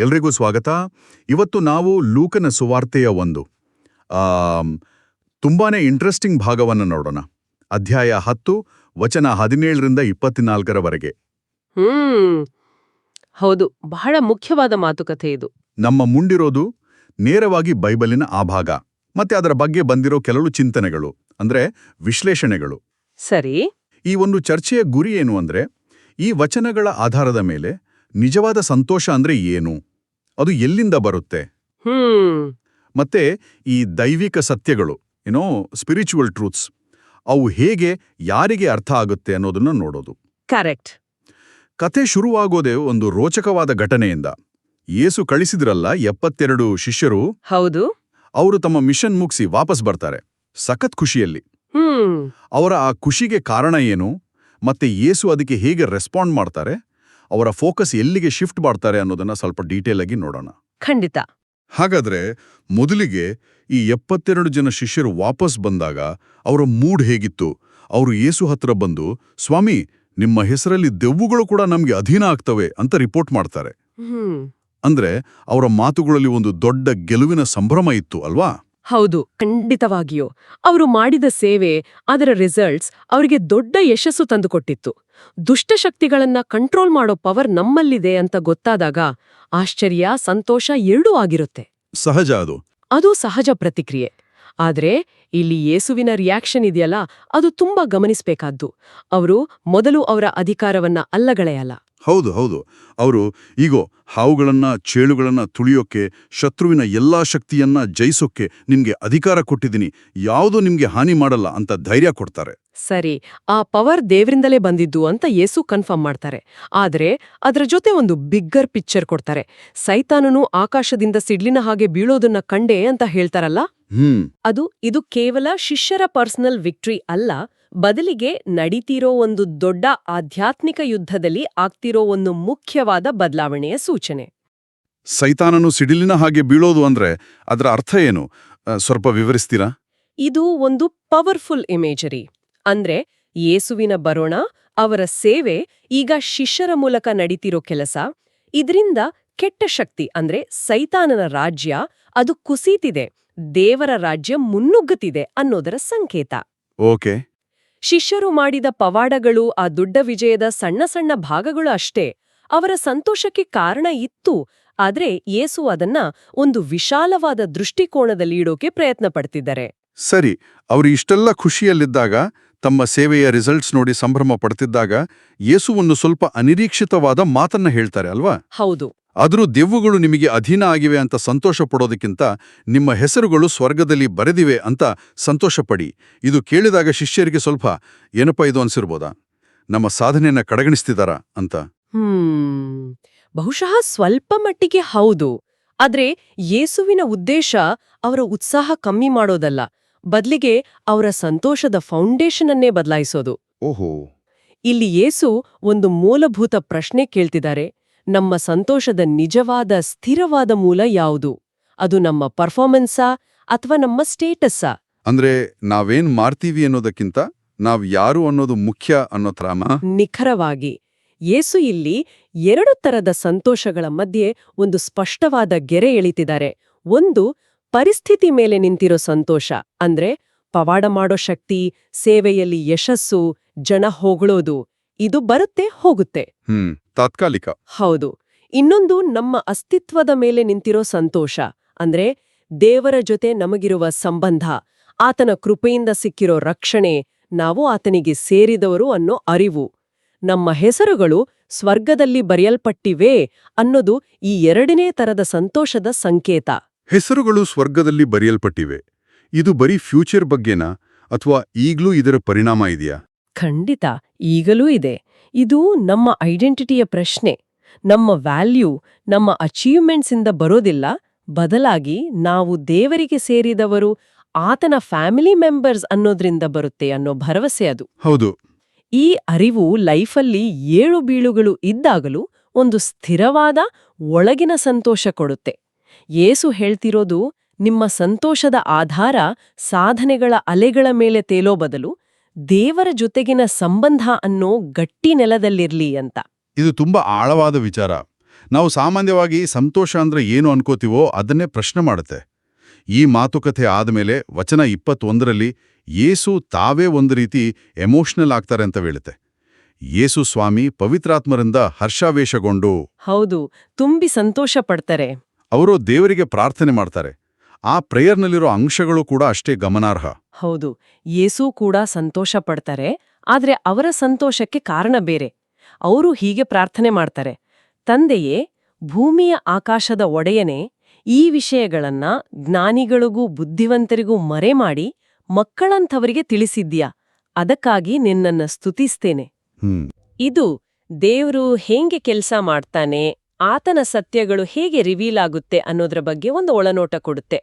ಎಲ್ರಿಗೂ ಸ್ವಾಗತ. ಇವತ್ತು ನಾವು ಲೂಕನ ಸುವಾರ್ತೆಯ ತುಂಬಾನೇ ಇಂಟ್ರೆಸ್ಟಿಂಗ್ ಭಾಗವನ್ನು ನೋಡೋಣ. ಅಧ್ಯಾಯ 10 ವಚನ 17ರಿಂದ 24ರವರೆಗೆ. ಹೌದು, ಬಹಳ ಮುಖ್ಯವಾದ ಮಾತುಕತೆ ಇದು. ನಮ್ಮ ಮುಂದಿರೋದು ನೇರವಾಗಿ ಬೈಬಲಿನ ಆ ಭಾಗ, ಮತ್ತೆ ಅದರ ಬಗ್ಗೆ ಬಂದಿರೋ ಕೆಲವು ಚಿಂತನೆಗಳು, ಅಂದ್ರೆ ವಿಶ್ಲೇಷಣೆಗಳು. ಸರಿ. ಈ ಒಂದು ಚರ್ಚೆಯ ಗುರಿ ಏನು ಅಂದ್ರೆ, ಈ ವಚನಗಳ ಆಧಾರದ ಮೇಲೆ ನಿಜವಾದ ಸಂತೋಷ ಅಂದ್ರೆ ಏನು, ಅದು ಎಲ್ಲಿಂದ ಬರುತ್ತೆ, ಮತ್ತೆ ಈ ದೈವಿಕ ಸತ್ಯಗಳು, ಸ್ಪಿರಿಚುವಲ್ ಟ್ರೂತ್ಸ್, ಅವು ಹೇಗೆ ಯಾರಿಗೆ ಅರ್ಥ ಆಗುತ್ತೆ ಅನ್ನೋದನ್ನ ನೋಡೋದು. ಕರೆಕ್ಟ್. ಕಥೆ ಶುರುವಾಗೋದೇ ಒಂದು ರೋಚಕವಾದ ಘಟನೆಯಿಂದ. ಯೇಸು ಕಳಿಸಿದ್ರಲ್ಲ 72 ಶಿಷ್ಯರು. ಹೌದು. ಅವರು ತಮ್ಮ ಮಿಷನ್ ಮುಗಿಸಿ ವಾಪಸ್ ಬರ್ತಾರೆ, ಸಖತ್ ಖುಷಿಯಲ್ಲಿ. ಅವರ ಆ ಖುಷಿಗೆ ಕಾರಣ ಏನು, ಮತ್ತೆ ಯೇಸು ಅದಕ್ಕೆ ಹೇಗೆ ರೆಸ್ಪಾಂಡ್ ಮಾಡ್ತಾರೆ, ಅವರ ಫೋಕಸ್ ಎಲ್ಲಿಗೆ ಶಿಫ್ಟ್ ಮಾಡ್ತಾರೆ ಅನ್ನೋದನ್ನ ಸ್ವಲ್ಪ ಡೀಟೇಲ್ ಆಗಿ ನೋಡೋಣ. ಖಂಡಿತ. ಹಾಗಾದ್ರೆ ಮೊದಲಿಗೆ ಈ 72 ಜನ ಶಿಷ್ಯರು ವಾಪಸ್ ಬಂದಾಗ ಅವರ ಮೂಡ್ ಹೇಗಿತ್ತು? ಅವರು ಯೇಸು ಹತ್ರ ಬಂದು, ಸ್ವಾಮಿ, ನಿಮ್ಮ ಹೆಸರಲ್ಲಿ ದೆವ್ವಗಳು ಕೂಡ ನಮ್ಗೆ ಅಧೀನ ಆಗ್ತವೆ ಅಂತ ರಿಪೋರ್ಟ್ ಮಾಡ್ತಾರೆ. ಅಂದ್ರೆ ಅವರ ಮಾತುಗಳಲ್ಲಿ ಒಂದು ದೊಡ್ಡ ಗೆಲುವಿನ ಸಂಭ್ರಮ ಇತ್ತು ಅಲ್ವಾ? ಹೌದು, ಖಂಡಿತವಾಗಿಯೂ. ಅವರು ಮಾಡಿದ ಸೇವೆ, ಅದರ ರಿಸಲ್ಟ್ಸ್ ಅವರಿಗೆ ದೊಡ್ಡ ಯಶಸ್ಸು ತಂದುಕೊಟ್ಟಿತ್ತು. ದುಷ್ಟಶಕ್ತಿಗಳನ್ನ ಕಂಟ್ರೋಲ್ ಮಾಡೋ ಪವರ್ ನಮ್ಮಲ್ಲಿದೆ ಅಂತ ಗೊತ್ತಾದಾಗ ಆಶ್ಚರ್ಯ, ಸಂತೋಷ ಎರಡೂ ಆಗಿರುತ್ತೆ. ಸಹಜ ಅದು ಸಹಜ ಪ್ರತಿಕ್ರಿಯೆ. ಆದ್ರೆ ಇಲ್ಲಿ ಯೇಸುವಿನ ರಿಯಾಕ್ಷನ್ ಇದೆಯಲ್ಲ, ಅದು ತುಂಬಾ ಗಮನಿಸಬೇಕಾದ್ದು. ಅವರು ಮೊದಲು ಅವರ ಅಧಿಕಾರವನ್ನ ಅಲ್ಲಗಳೆಯಲ್ಲ. ಹೌದು. ಅವರು ಈಗೋ ಹಾವುಗಳನ್ನ, ಚೇಳುಗಳನ್ನ ತುಳಿಯೋಕೆ, ಶತ್ರುವಿನ ಎಲ್ಲಾ ಶಕ್ತಿಯನ್ನ ಜಯಿಸೋಕೆ ನಿಮ್ಗೆ ಅಧಿಕಾರ ಕೊಟ್ಟಿದ್ದೀನಿ, ಯಾವುದೂ ನಿಮ್ಗೆ ಹಾನಿ ಮಾಡಲ್ಲ ಅಂತ ಧೈರ್ಯ ಕೊಡ್ತಾರೆ. ಸರಿ, ಆ ಪವರ್ ದೇವ್ರಿಂದಲೇ ಬಂದಿದ್ದು ಅಂತ ಯೇಸು ಕನ್ಫರ್ಮ್ ಮಾಡ್ತಾರೆ. ಆದ್ರೆ ಅದರ ಜೊತೆ ಒಂದು ಬಿಗ್ಗರ್ ಪಿಕ್ಚರ್ ಕೊಡ್ತಾರೆ. ಸೈತಾನನು ಆಕಾಶದಿಂದ ಸಿಡ್ಲಿನ ಹಾಗೆ ಬೀಳೋದನ್ನ ಕಂಡೆ ಅಂತ ಹೇಳ್ತಾರಲ್ಲ, ಇದು ಕೇವಲ ಶಿಷ್ಯರ ಪರ್ಸನಲ್ ವಿಕ್ಟ್ರಿ ಅಲ್ಲ, ಬದಲಿಗೆ ನಡೀತಿರೋ ಒಂದು ದೊಡ್ಡ ಆಧ್ಯಾತ್ಮಿಕ ಯುದ್ಧದಲ್ಲಿ ಆಗ್ತಿರೋ ಒಂದು ಮುಖ್ಯವಾದ ಬದಲಾವಣೆಯ ಸೂಚನೆ. ಸೈತಾನನು ಸಿಡಿಲಿನ ಹಾಗೆ ಬೀಳೋದು ಅಂದ್ರೆ ಅದರ ಅರ್ಥ ಏನು, ಸ್ವಲ್ಪ ವಿವರಿಸ್ತೀರಾ? ಇದು ಒಂದು ಪವರ್ಫುಲ್ ಇಮೇಜರಿ. ಅಂದ್ರೆ ಯೇಸುವಿನ ಬರೋಣ, ಅವರ ಸೇವೆ, ಈಗ ಶಿಷ್ಯರ ಮೂಲಕ ನಡೀತಿರೋ ಕೆಲಸ, ಇದರಿಂದ ಕೆಟ್ಟ ಶಕ್ತಿ ಅಂದ್ರೆ ಸೈತಾನನ ರಾಜ್ಯ ಅದು ಕುಸೀತಿದೆ, ದೇವರ ರಾಜ್ಯ ಮುನ್ನುಗ್ಗುತ್ತಿದೆ ಅನ್ನೋದರ ಸಂಕೇತ. ಓಕೆ. ಶಿಷ್ಯರು ಮಾಡಿದ ಪವಾಡಗಳು, ಆ ದೊಡ್ಡ ವಿಜಯದ ಸಣ್ಣ ಸಣ್ಣ ಭಾಗಗಳು ಅಷ್ಟೇ. ಅವರ ಸಂತೋಷಕ್ಕೆ ಕಾರಣ ಇತ್ತು, ಆದ್ರೆ ಯೇಸು ಅದನ್ನ ಒಂದು ವಿಶಾಲವಾದ ದೃಷ್ಟಿಕೋನದಲ್ಲಿ ಇಡೋಕೆ ಪ್ರಯತ್ನ ಪಡ್ತಿದ್ದಾರೆ. ಸರಿ, ಅವರು ಇಷ್ಟೆಲ್ಲ ಖುಷಿಯಲ್ಲಿದ್ದಾಗ, ತಮ್ಮ ಸೇವೆಯ ರಿಸಲ್ಟ್ಸ್ ನೋಡಿ ಸಂಭ್ರಮ ಪಡ್ತಿದ್ದಾಗ, ಯೇಸುವನ್ನು ಸ್ವಲ್ಪ ಅನಿರೀಕ್ಷಿತವಾದ ಮಾತನ್ನ ಹೇಳ್ತಾರೆ ಅಲ್ವಾ? ಹೌದು. ಆದರೂ ದೆವ್ವಗಳು ನಿಮಗೆ ಅಧೀನ ಆಗಿವೆ ಅಂತ ಸಂತೋಷ ಪಡೋದಕ್ಕಿಂತ ನಿಮ್ಮ ಹೆಸರುಗಳು ಸ್ವರ್ಗದಲ್ಲಿ ಬರೆದಿವೆ ಅಂತ ಸಂತೋಷಪಡಿ. ಇದು ಕೇಳಿದಾಗ ಶಿಷ್ಯರಿಗೆ ಸ್ವಲ್ಪ ಏನಪ್ಪಾ ಇದು ಅನ್ಸಿರ್ಬೋದಾ, ನಮ್ಮ ಸಾಧನೆಯನ್ನ ಕಡೆಗಣಿಸ್ತಿದಾರಾ ಅಂತ. ಬಹುಶಃ ಸ್ವಲ್ಪ ಮಟ್ಟಿಗೆ ಹೌದು. ಆದ್ರೆ ಯೇಸುವಿನ ಉದ್ದೇಶ ಅವರ ಉತ್ಸಾಹ ಕಮ್ಮಿ ಮಾಡೋದಲ್ಲ, ಬದ್ಲಿಗೆ ಅವರ ಸಂತೋಷದ ಫೌಂಡೇಶನ್ ಅನ್ನೇ ಬದಲಾಯಿಸೋದು. ಓಹೋ. ಇಲ್ಲಿ ಯೇಸು ಒಂದು ಮೂಲಭೂತ ಪ್ರಶ್ನೆ ಕೇಳ್ತಿದ್ದಾರೆ. ನಮ್ಮ ಸಂತೋಷದ ನಿಜವಾದ ಸ್ಥಿರವಾದ ಮೂಲ ಯಾವುದು? ಅದು ನಮ್ಮ ಪರ್ಫಾರ್ಮೆನ್ಸಾ ಅಥವಾ ನಮ್ಮ ಸ್ಟೇಟಸ್ಸಾ? ಅಂದ್ರೆ ನಾವೇನ್ ಮಾಡ್ತೀವಿ ಅನ್ನೋದಕ್ಕಿಂತ ನಾವ್ ಯಾರು ಅನ್ನೋದು ಮುಖ್ಯ ಅನ್ನೋ ತ್ರಾಮ. ನಿಖರವಾಗಿ. ಯೇಸು ಇಲ್ಲಿ 2 ತರದ ಸಂತೋಷಗಳ ಮಧ್ಯೆ ಒಂದು ಸ್ಪಷ್ಟವಾದ ಗೆರೆ ಎಳಿತಿದ್ದಾರೆ. ಒಂದು, ಪರಿಸ್ಥಿತಿ ಮೇಲೆ ನಿಂತಿರೋ ಸಂತೋಷ, ಅಂದ್ರೆ ಪವಾಡ ಮಾಡೋ ಶಕ್ತಿ, ಸೇವೆಯಲ್ಲಿ ಯಶಸ್ಸು, ಜನ ಹೊಗಳೋದು, ಇದು ಬರುತ್ತೆ ಹೋಗುತ್ತೆ. ತಾತ್ಕಾಲಿಕ. ಹೌದು. ಇನ್ನೊಂದು, ನಮ್ಮ ಅಸ್ತಿತ್ವದ ಮೇಲೆ ನಿಂತಿರೋ ಸಂತೋಷ, ಅಂದ್ರೆ ದೇವರ ಜೊತೆ ನಮಗಿರುವ ಸಂಬಂಧ, ಆತನ ಕೃಪೆಯಿಂದ ಸಿಕ್ಕಿರೋ ರಕ್ಷಣೆ, ನಾವು ಆತನಿಗೆ ಸೇರಿದವರು ಅನ್ನೋ ಅರಿವು, ನಮ್ಮ ಹೆಸರುಗಳು ಸ್ವರ್ಗದಲ್ಲಿ ಬರೆಯಲ್ಪಟ್ಟಿವೆ ಅನ್ನೋದು ಈ 2ನೇ ತರದ ಸಂತೋಷದ ಸಂಕೇತ. ಹೆಸರುಗಳು ಸ್ವರ್ಗದಲ್ಲಿ ಬರೆಯಲ್ಪಟ್ಟಿವೆ, ಇದು ಬರೀ ಫ್ಯೂಚರ್ ಬಗ್ಗೆನಾ ಅಥವಾ ಈಗ್ಲೂ ಇದರ ಪರಿಣಾಮ ಇದೆಯಾ? ಖಂಡಿತ ಈಗಲೂ ಇದೆ. ಇದು ನಮ್ಮ ಐಡೆಂಟಿಟಿಯ ಪ್ರಶ್ನೆ. ನಮ್ಮ ವ್ಯಾಲ್ಯೂ ನಮ್ಮ ಅಚೀವ್ಮೆಂಟ್ಸ್ ಇಂದ ಬರೋದಿಲ್ಲ, ಬದಲಾಗಿ ನಾವು ದೇವರಿಗೆ ಸೇರಿದವರು, ಆತನ ಫ್ಯಾಮಿಲಿ ಮೆಂಬರ್ಸ್ ಅನ್ನೋದ್ರಿಂದ ಬರುತ್ತೆ ಅನ್ನೋ ಭರವಸೆ ಅದು. ಹೌದು. ಈ ಅರಿವು ಲೈಫಲ್ಲಿ ಏಳು ಬೀಳುಗಳು ಇದ್ದಾಗಲೂ ಒಂದು ಸ್ಥಿರವಾದ ಒಳಗಿನ ಸಂತೋಷ ಕೊಡುತ್ತೆ. ಯೇಸು ಹೇಳ್ತಿರೋದು, ನಿಮ್ಮ ಸಂತೋಷದ ಆಧಾರ ಸಾಧನೆಗಳ ಅಲೆಗಳ ಮೇಲೆ ತೇಲೋ ಬದಲು ದೇವರ ಜೊತೆಗಿನ ಸಂಬಂಧ ಅನ್ನೋ ಗಟ್ಟಿ ನೆಲದಲ್ಲಿರ್ಲಿ ಅಂತ. ಇದು ತುಂಬಾ ಆಳವಾದ ವಿಚಾರ. ನಾವು ಸಾಮಾನ್ಯವಾಗಿ ಸಂತೋಷ ಅಂದ್ರೆ ಏನು ಅನ್ಕೋತೀವೋ ಅದನ್ನೇ ಪ್ರಶ್ನೆ ಮಾಡುತ್ತೆ. ಈ ಮಾತುಕತೆ ಆದಮೇಲೆ ವಚನ 21ರಲ್ಲಿ ಯೇಸು ತಾವೇ ಒಂದು ರೀತಿ ಎಮೋಷನಲ್ ಆಗ್ತಾರೆ ಅಂತ ಹೇಳುತ್ತೆ. ಯೇಸು ಸ್ವಾಮಿ ಪವಿತ್ರಾತ್ಮರಿಂದ ಹರ್ಷಾವೇಶಗೊಂಡು ಹೌದು, ತುಂಬಿ ಸಂತೋಷ ಪಡ್ತಾರೆ. ಅವರು ದೇವರಿಗೆ ಪ್ರಾರ್ಥನೆ ಮಾಡ್ತಾರೆ. ಆ ಪ್ರೇಯರ್ನಲ್ಲಿರೋ ಅಂಶಗಳು ಕೂಡ ಅಷ್ಟೇ ಗಮನಾರ್ಹ. ಹೌದು, ಯೇಸೂ ಕೂಡ ಸಂತೋಷ ಪಡ್ತಾರೆ, ಆದ್ರೆ ಅವರ ಸಂತೋಷಕ್ಕೆ ಕಾರಣ ಬೇರೆ. ಅವರು ಹೀಗೆ ಪ್ರಾರ್ಥನೆ ಮಾಡ್ತಾರೆ: ತಂದೆಯೇ, ಭೂಮಿಯ ಆಕಾಶದ ಒಡೆಯನೇ, ಈ ವಿಷಯಗಳನ್ನ ಜ್ಞಾನಿಗಳಿಗೂ ಬುದ್ಧಿವಂತರಿಗೂ ಮರೆಮಾಡಿ ಮಕ್ಕಳಂಥವರಿಗೆ ತಿಳಿಸಿದ್ಯಾ, ಅದಕ್ಕಾಗಿ ನಿನ್ನನ್ನ ಸ್ತುತಿಸ್ತೇನೆ. ಇದು ದೇವ್ರು ಹೇಗೆ ಕೆಲ್ಸ ಮಾಡ್ತಾನೆ, ಆತನ ಸತ್ಯಗಳು ಹೇಗೆ ರಿವೀಲ್ ಆಗುತ್ತೆ ಅನ್ನೋದ್ರ ಬಗ್ಗೆ ಒಂದು ಒಳನೋಟ ಕೊಡುತ್ತೆ.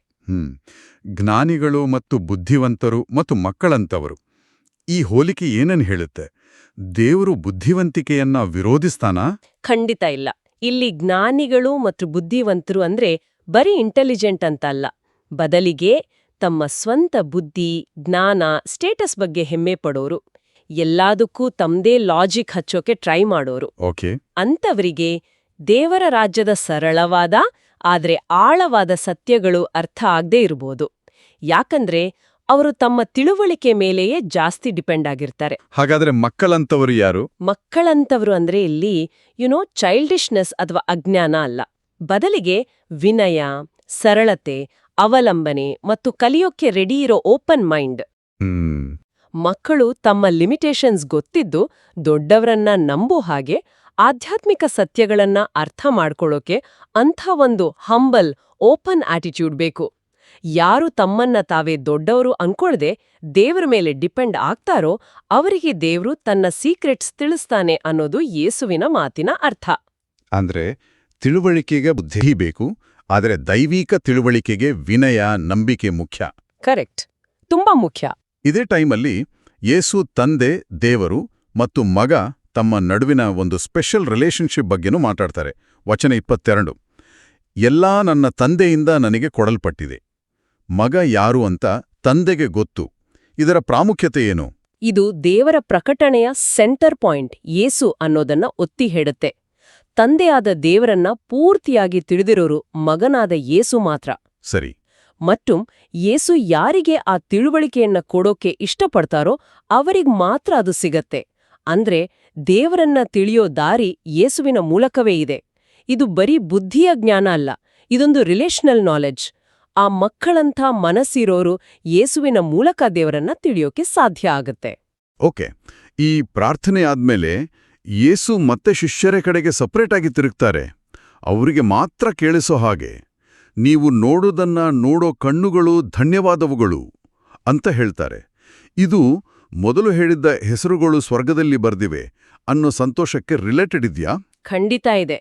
ಜ್ಞಾನಿಗಳು ಮತ್ತು ಬುದ್ಧಿವಂತರು ಮತ್ತು ಮಕ್ಕಳಂತವರು, ಈ ಹೋಲಿಕೆ ಏನನ್ನು ಹೇಳುತ್ತೆ? ದೇವರು ಬುದ್ಧಿವಂತಿಕೆಯನ್ನ ವಿರೋಧಿಸ್ತಾನಾ? ಖಂಡಿತ ಇಲ್ಲ. ಇಲ್ಲಿ ಜ್ಞಾನಿಗಳು ಮತ್ತು ಬುದ್ಧಿವಂತರು ಅಂದ್ರೆ ಬರೀ ಇಂಟೆಲಿಜೆಂಟ್ ಅಂತ ಅಲ್ಲ, ಬದಲಿಗೆ ತಮ್ಮ ಸ್ವಂತ ಬುದ್ಧಿ, ಜ್ಞಾನ, ಸ್ಟೇಟಸ್ ಬಗ್ಗೆ ಹೆಮ್ಮೆ ಪಡೋರು, ಎಲ್ಲದಕ್ಕೂ ತಮ್ದೇ ಲಾಜಿಕ್ ಹಚ್ಚೋಕೆ ಟ್ರೈ ಮಾಡೋರು. ಓಕೆ. ಅಂಥವರಿಗೆ ದೇವರ ರಾಜ್ಯದ ಸರಳವಾದ ಆದ್ರೆ ಆಳವಾದ ಸತ್ಯಗಳು ಅರ್ಥ ಆಗದೇ ಇರ್ಬೋದು. ಯಾಕಂದ್ರೆ ಅವರು ತಮ್ಮ ತಿಳುವಳಿಕೆ ಮೇಲೆಯೇ ಜಾಸ್ತಿ ಡಿಪೆಂಡ್ ಆಗಿರ್ತಾರೆ. ಹಾಗಾದ್ರೆ ಮಕ್ಕಳಂತವರು ಯಾರು? ಮಕ್ಕಳಂತವರು ಅಂದ್ರೆ ಇಲ್ಲಿ ಚೈಲ್ಡಿಶ್ನೆಸ್ ಅಥವಾ ಅಜ್ಞಾನ ಅಲ್ಲ, ಬದಲಿಗೆ ವಿನಯ, ಸರಳತೆ, ಅವಲಂಬನೆ ಮತ್ತು ಕಲಿಯೋಕೆ ರೆಡಿ ಇರೋ ಓಪನ್ ಮೈಂಡ್. ಮಕ್ಕಳು ತಮ್ಮ ಲಿಮಿಟೇಷನ್ಸ್ ಗೊತ್ತಿದ್ದು ದೊಡ್ಡವರನ್ನ ನಂಬೋ ಹಾಗೆ ಆಧ್ಯಾತ್ಮಿಕ ಸತ್ಯಗಳನ್ನ ಅರ್ಥ ಮಾಡ್ಕೊಳ್ಳೋಕೆ ಅಂಥ ಒಂದು ಹಂಬಲ್, ಓಪನ್ ಆಟಿಟ್ಯೂಡ್ ಬೇಕು. ಯಾರು ತಮ್ಮನ್ನ ತಾವೇ ದೊಡ್ಡವರು ಅನ್ಕೊಳ್ದೆ ದೇವರ ಮೇಲೆ ಡಿಪೆಂಡ್ ಆಗ್ತಾರೋ ಅವರಿಗೆ ದೇವ್ರು ತನ್ನ ಸೀಕ್ರೆಟ್ಸ್ ತಿಳಿಸ್ತಾನೆ ಅನ್ನೋದು ಯೇಸುವಿನ ಮಾತಿನ ಅರ್ಥ. ಅಂದ್ರೆ ತಿಳುವಳಿಕೆಗೆ ಬುದ್ಧಿ ಬೇಕು, ಆದರೆ ದೈವಿಕ ತಿಳುವಳಿಕೆಗೆ ವಿನಯ, ನಂಬಿಕೆ ಮುಖ್ಯ. ಕರೆಕ್ಟ್, ತುಂಬಾ ಮುಖ್ಯ. ಇದೇ ಟೈಮಲ್ಲಿ ಯೇಸು ತಂದೆ, ದೇವರು ಮತ್ತು ಮಗ ತಮ್ಮ ನಡುವಿನ ಒಂದು ಸ್ಪೆಷಲ್ ರಿಲೇಶನ್ಶಿಪ್ ಬಗ್ಗೆನೂ ಮಾತಾಡ್ತಾರೆ. ವಚನ 22, ಎಲ್ಲಾ ನನ್ನ ತಂದೆಯಿಂದ ನನಗೆ ಕೊಡಲ್ಪಟ್ಟಿದೆ. ಮಗ ಯಾರು ಅಂತ ತಂದೆಗೆ ಗೊತ್ತು. ಇದರ ಪ್ರಾಮುಖ್ಯತೆ ಏನು? ಇದು ದೇವರ ಪ್ರಕಟಣೆಯ ಸೆಂಟರ್ ಪಾಯಿಂಟ್. ಯೇಸು ಅನ್ನೋದನ್ನ ಒತ್ತಿ ಹೇಳುತ್ತೆ. ತಂದೆಯಾದ ದೇವರನ್ನ ಪೂರ್ತಿಯಾಗಿ ತಿಳಿದಿರೋರು ಮಗನಾದ ಯೇಸು ಮಾತ್ರ. ಸರಿ. ಮತ್ತು ಯೇಸು ಯಾರಿಗೆ ಆ ತಿಳುವಳಿಕೆಯನ್ನ ಕೊಡೋಕೆ ಇಷ್ಟಪಡ್ತಾರೋ ಅವರಿಗ್ ಮಾತ್ರ ಅದು ಸಿಗತ್ತೆ. ಅಂದ್ರೆ ದೇವರನ್ನ ತಿಳಿಯೋ ದಾರಿ ಯೇಸುವಿನ ಮೂಲಕವೇ ಇದೆ. ಇದು ಬರೀ ಬುದ್ಧಿಯ ಜ್ಞಾನ ಅಲ್ಲ, ಇದೊಂದು ರಿಲೇಷನಲ್ ನಾಲೆಡ್ಜ್. ಆ ಮಕ್ಕಳಂಥ ಮನಸ್ಸಿರೋರು ಯೇಸುವಿನ ಮೂಲಕ ದೇವರನ್ನ ತಿಳಿಯೋಕೆ ಸಾಧ್ಯ ಆಗತ್ತೆ. ಓಕೆ. ಈ ಪ್ರಾರ್ಥನೆ ಆದ್ಮೇಲೆ ಯೇಸು ಮತ್ತೆ ಶಿಷ್ಯರ ಕಡೆಗೆ ಸಪರೇಟ್ ಆಗಿ ತಿರುಗ್ತಾರೆ. ಅವರಿಗೆ ಮಾತ್ರ ಕೇಳಿಸೋ ಹಾಗೆ, ನೀವು ನೋಡೋದನ್ನ ನೋಡೋ ಕಣ್ಣುಗಳು ಧನ್ಯವಾದವುಗಳು ಅಂತ ಹೇಳ್ತಾರೆ. ಇದು ಮೊದಲು ಹೇಳಿದ್ದ ಹೆಸರುಗಳು ಸ್ವರ್ಗದಲ್ಲಿ ಬರ್ದಿವೆ ಅನ್ನೋ ಸಂತೋಷಕ್ಕೆ ರಿಲೇಟೆಡ್ ಇದೆಯಾ? ಖಂಡಿತ ಇದೆ.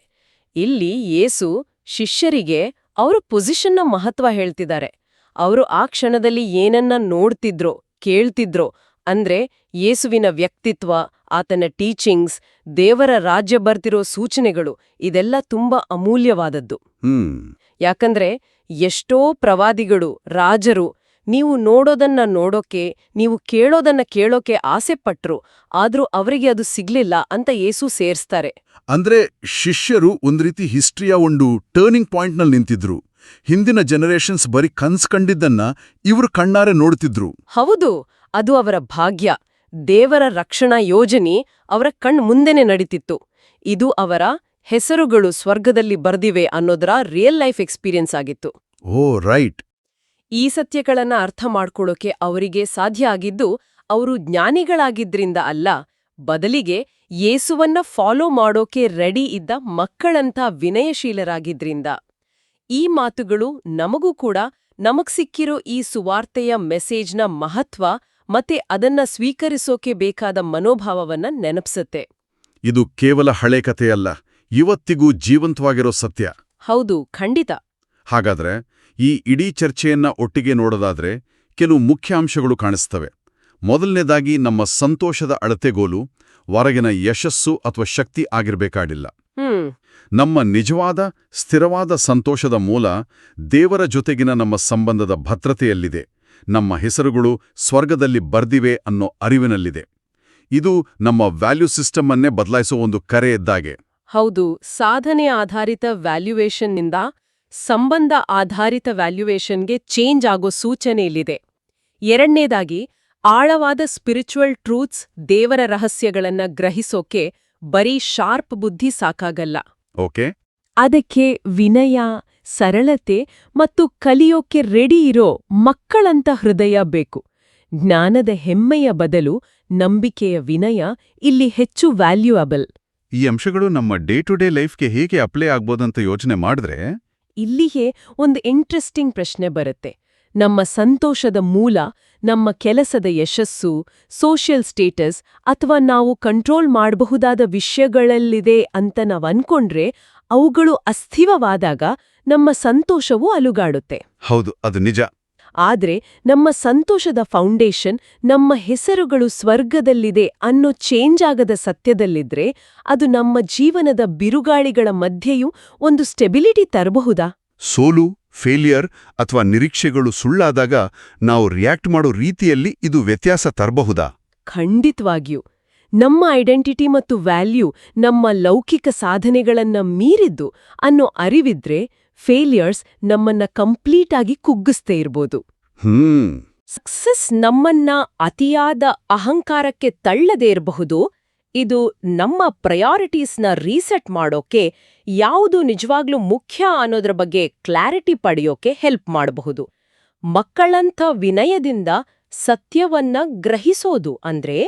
ಇಲ್ಲಿ ಯೇಸು ಶಿಷ್ಯರಿಗೆ ಅವರ ಪೊಸಿಷನ್ನ ಮಹತ್ವ ಹೇಳ್ತಿದ್ದಾರೆ. ಅವರು ಆ ಕ್ಷಣದಲ್ಲಿ ಏನನ್ನ ನೋಡ್ತಿದ್ರೋ, ಕೇಳ್ತಿದ್ರೋ, ಅಂದ್ರೆ ಯೇಸುವಿನ ವ್ಯಕ್ತಿತ್ವ, ಆತನ ಟೀಚಿಂಗ್ಸ್, ದೇವರ ರಾಜ್ಯ ಬರ್ತಿರೋ ಸೂಚನೆಗಳು, ಇದೆಲ್ಲ ತುಂಬಾ ಅಮೂಲ್ಯವಾದದ್ದು. ಯಾಕಂದ್ರೆ ಎಷ್ಟೋ ಪ್ರವಾದಿಗಳು, ರಾಜರು ನೀವು ನೋಡೋದನ್ನ ನೋಡೋಕೆ, ನೀವು ಕೇಳೋದನ್ನ ಕೇಳೋಕೆ ಆಸೆ ಪಟ್ರು, ಆದ್ರೂ ಅವರಿಗೆ ಅದು ಸಿಗ್ಲಿಲ್ಲ ಅಂತ ಯೇಸು ಸೇರಿಸ್ತಾರೆ. ಅಂದ್ರೆ ಶಿಷ್ಯರು ಒಂದ್ ರೀತಿ ಹಿಸ್ಟ್ರಿಯ ಒಂದು ಟರ್ನಿಂಗ್ ಪಾಯಿಂಟ್ನಲ್ಲಿ ನಿಂತಿದ್ರು. ಹಿಂದಿನ ಜನರೇಷನ್ಸ್ ಬರೀ ಕನ್ಸ್ಕಂಡಿದ್ದನ್ನ ಇವರು ಕಣ್ಣಾರೆ ನೋಡ್ತಿದ್ರು. ಹೌದು, ಅದು ಅವರ ಭಾಗ್ಯ. ದೇವರ ರಕ್ಷಣಾ ಯೋಜನೆ ಅವರ ಮುಂದೆನೆ ನಡೀತಿತ್ತು. ಇದು ಅವರ ಹೆಸರುಗಳು ಸ್ವರ್ಗದಲ್ಲಿ ಬರ್ದಿವೆ ಅನ್ನೋದರ ರಿಯಲ್ ಲೈಫ್ ಎಕ್ಸ್ಪೀರಿಯನ್ಸ್ ಆಗಿತ್ತು. ಓ ರೈಟ್. ಈ ಸತ್ಯಗಳನ್ನ ಅರ್ಥ ಮಾಡ್ಕೊಳ್ಳೋಕೆ ಅವರಿಗೆ ಸಾಧ್ಯ ಆಗಿದ್ದು ಅವರು ಜ್ಞಾನಿಗಳಾಗಿದ್ರಿಂದ ಅಲ್ಲ, ಬದಲಿಗೆ ಯೇಸುವನ್ನ ಫಾಲೋ ಮಾಡೋಕೆ ರೆಡಿ ಇದ್ದ ಮಕ್ಕಳಂಥ ವಿನಯಶೀಲರಾಗಿದ್ರಿಂದ. ಈ ಮಾತುಗಳು ನಮಗೂ ಕೂಡ ನಮಗ್ ಸಿಕ್ಕಿರೋ ಈ ಸುವಾರ್ತೆಯ ಮೆಸೇಜ್ನ ಮಹತ್ವ ಮತ್ತೆ ಅದನ್ನ ಸ್ವೀಕರಿಸೋಕೆ ಬೇಕಾದ ಮನೋಭಾವವನ್ನ ನೆನಪಿಸುತ್ತೆ. ಇದು ಕೇವಲ ಹಳೆ ಕಥೆಯಲ್ಲ, ಇವತ್ತಿಗೂ ಜೀವಂತವಾಗಿರೋ ಸತ್ಯ. ಹೌದು, ಖಂಡಿತ. ಹಾಗಾದ್ರೆ ಈ ಇಡೀ ಚರ್ಚೆಯನ್ನ ಒಟ್ಟಿಗೆ ನೋಡೋದಾದ್ರೆ ಕೆಲವು ಮುಖ್ಯ ಅಂಶಗಳು ಕಾಣಿಸ್ತವೆ. ಮೊದಲನೇದಾಗಿ, ನಮ್ಮ ಸಂತೋಷದ ಅಳತೆಗೋಲು ಹೊರಗಿನ ಯಶಸ್ಸು ಅಥವಾ ಶಕ್ತಿ ಆಗಿರ್ಬೇಕಾಗಿಲ್ಲ. ನಮ್ಮ ನಿಜವಾದ ಸ್ಥಿರವಾದ ಸಂತೋಷದ ಮೂಲ ದೇವರ ಜೊತೆಗಿನ ನಮ್ಮ ಸಂಬಂಧದ ಭದ್ರತೆಯಲ್ಲಿದೆ. ನಮ್ಮ ಹೆಸರುಗಳು ಸ್ವರ್ಗದಲ್ಲಿ ಬರ್ದಿವೆ ಅನ್ನೋ ಅರಿವಿನಲ್ಲಿದೆ. ಇದು ನಮ್ಮ ವ್ಯಾಲ್ಯೂ ಸಿಸ್ಟಮ್ ಅನ್ನೇ ಬದಲಾಯಿಸೋ ಒಂದು ಕರೆ ಇದ್ದಾಗೆ. ಹೌದು, ಸಾಧನೆ ಆಧಾರಿತ ವ್ಯಾಲ್ಯೂಯೇಷನ್ನಿಂದ ಸಂಬಂಧ ಆಧಾರಿತ ವ್ಯಾಲ್ಯೂಯೇಷನ್ಗೆ ಚೇಂಜ್ ಆಗೋ ಸೂಚನೆ ಇಲ್ಲಿದೆ. ಎರಡನೇದಾಗಿ, ಆಳವಾದ ಸ್ಪಿರಿಚುವಲ್ ಟ್ರೂತ್ಸ್, ದೇವರ ರಹಸ್ಯಗಳನ್ನ ಗ್ರಹಿಸೋಕೆ ಬರೀ ಶಾರ್ಪ್ ಬುದ್ಧಿ ಸಾಕಾಗಲ್ಲ. ಓಕೆ. ಅದಕ್ಕೆ ವಿನಯ, ಸರಳತೆ ಮತ್ತು ಕಲಿಯೋಕೆ ರೆಡಿ ಇರೋ ಮಕ್ಕಳಂತ ಹೃದಯ ಬೇಕು. ಜ್ಞಾನದ ಹೆಮ್ಮೆಯ ಬದಲು ನಂಬಿಕೆಯ ವಿನಯ ಇಲ್ಲಿ ಹೆಚ್ಚು ವ್ಯಾಲ್ಯೂಯಬಲ್. ಈ ಅಂಶಗಳು ನಮ್ಮ ಡೇ ಟು ಡೇ ಲೈಫ್ಗೆ ಹೇಗೆ ಅಪ್ಲೈ ಆಗ್ಬೋದಂತ ಯೋಚನೆ ಮಾಡಿದ್ರೆ ಇಲ್ಲಿಯೇ ಒಂದು ಇಂಟ್ರೆಸ್ಟಿಂಗ್ ಪ್ರಶ್ನೆ ಬರುತ್ತೆ. ನಮ್ಮ ಸಂತೋಷದ ಮೂಲ ನಮ್ಮ ಕೆಲಸದ ಯಶಸ್ಸು, ಸೋಷಿಯಲ್ ಸ್ಟೇಟಸ್ ಅಥವಾ ನಾವು ಕಂಟ್ರೋಲ್ ಮಾಡಬಹುದಾದ ವಿಷಯಗಳಲ್ಲಿದೆ ಅಂತ ನಾವು ಅನ್ಕೊಂಡ್ರೆ ಅವುಗಳು ಅಸ್ಥಿರವಾದಾಗ ನಮ್ಮ ಸಂತೋಷವೂ ಅಲುಗಾಡುತ್ತೆ. ಹೌದು, ಅದು ನಿಜ. ಆದ್ರೆ ನಮ್ಮ ಸಂತೋಷದ ಫೌಂಡೇಶನ್, ನಮ್ಮ ಹೆಸರುಗಳು ಸ್ವರ್ಗದಲ್ಲಿದೆ ಅನ್ನೋ ಚೇಂಜ್ ಆಗದ ಸತ್ಯದಲ್ಲಿದ್ರೆ ಅದು ನಮ್ಮ ಜೀವನದ ಬಿರುಗಾಳಿಗಳ ಮಧ್ಯೆಯೂ ಒಂದು ಸ್ಟೆಬಿಲಿಟಿ ತರಬಹುದಾ? ಸೋಲು, ಫೇಲಿಯರ್ ಅಥವಾ ನಿರೀಕ್ಷೆಗಳು ಸುಳ್ಳಾದಾಗ ನಾವು ರಿಯಾಕ್ಟ್ ಮಾಡೋ ರೀತಿಯಲ್ಲಿ ಇದು ವ್ಯತ್ಯಾಸ ತರಬಹುದಾ? ಖಂಡಿತವಾಗಿಯೂ. ನಮ್ಮ ಐಡೆಂಟಿಟಿ ಮತ್ತು ವ್ಯಾಲ್ಯೂ ನಮ್ಮ ಲೌಕಿಕ ಸಾಧನೆಗಳನ್ನ ಮೀರಿದ್ದು ಅನ್ನೋ ಅರಿವಿದ್ರೆ ಫೇಲಿಯರ್ಸ್ ನಮ್ಮನ್ನ ಕಂಪ್ಲೀಟ್ ಆಗಿ ಕುಗ್ಗಿಸ್ತೇ ಇರ್ಬೋದು. ಸಕ್ಸಸ್ ನಮ್ಮನ್ನ ಅತಿಯಾದ ಅಹಂಕಾರಕ್ಕೆ ತಳ್ಳದೇ ಇರಬಹುದು. ಇದು ನಮ್ಮ ಪ್ರಯಾರಿಟೀಸ್ನ ರೀಸೆಟ್ ಮಾಡೋಕೆ, ಯಾವುದು ನಿಜವಾಗ್ಲೂ ಮುಖ್ಯ ಅನ್ನೋದ್ರ ಬಗ್ಗೆ ಕ್ಲಾರಿಟಿ ಪಡೆಯೋಕೆ ಹೆಲ್ಪ್ ಮಾಡಬಹುದು. ಮಕ್ಕಳಂಥ ವಿನಯದಿಂದ ಸತ್ಯವನ್ನ ಗ್ರಹಿಸೋದು ಅಂದ್ರೆ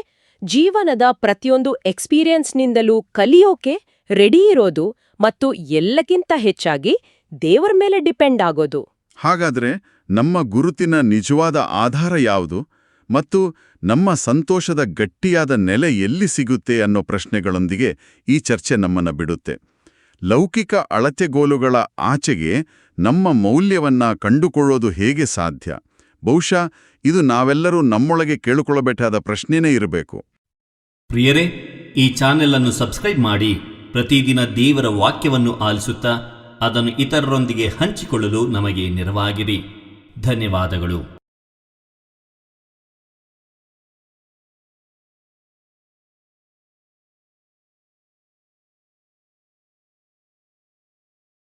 ಜೀವನದ ಪ್ರತಿಯೊಂದು ಎಕ್ಸ್ಪೀರಿಯನ್ಸ್ನಿಂದಲೂ ಕಲಿಯೋಕೆ ರೆಡಿ ಇರೋದು ಮತ್ತು ಎಲ್ಲಕ್ಕಿಂತ ಹೆಚ್ಚಾಗಿ ದೇವರ ಮೇಲೆ ಡಿಪೆಂಡ್ ಆಗೋದು. ಹಾಗಾದ್ರೆ ನಮ್ಮ ಗುರುತಿನ ನಿಜವಾದ ಆಧಾರ ಯಾವುದು ಮತ್ತು ನಮ್ಮ ಸಂತೋಷದ ಗಟ್ಟಿಯಾದ ನೆಲೆ ಎಲ್ಲಿ ಸಿಗುತ್ತೆ ಅನ್ನೋ ಪ್ರಶ್ನೆಗಳೊಂದಿಗೆ ಈ ಚರ್ಚೆ ನಮ್ಮನ್ನ ಬಿಡುತ್ತೆ. ಲೌಕಿಕ ಅಳತೆಗೋಲುಗಳ ಆಚೆಗೆ ನಮ್ಮ ಮೌಲ್ಯವನ್ನ ಕಂಡುಕೊಳ್ಳೋದು ಹೇಗೆ ಸಾಧ್ಯ? ಬಹುಶಃ ಇದು ನಾವೆಲ್ಲರೂ ನಮ್ಮೊಳಗೆ ಕೇಳಿಕೊಳ್ಳಬೇಕಾದ ಪ್ರಶ್ನೆನೇ ಇರಬೇಕು. ಪ್ರಿಯರೇ, ಈ ಚಾನೆಲ್ ಅನ್ನು ಸಬ್ಸ್ಕ್ರೈಬ್ ಮಾಡಿ ಪ್ರತಿದಿನ ದೇವರ ವಾಕ್ಯವನ್ನು ಆಲಿಸುತ್ತಾ ಅದನ್ನು ಇತರರೊಂದಿಗೆ ಹಂಚಿಕೊಳ್ಳಲು ನಮಗೆ ನೆರವಾಗಿರಿ. ಧನ್ಯವಾದಗಳು.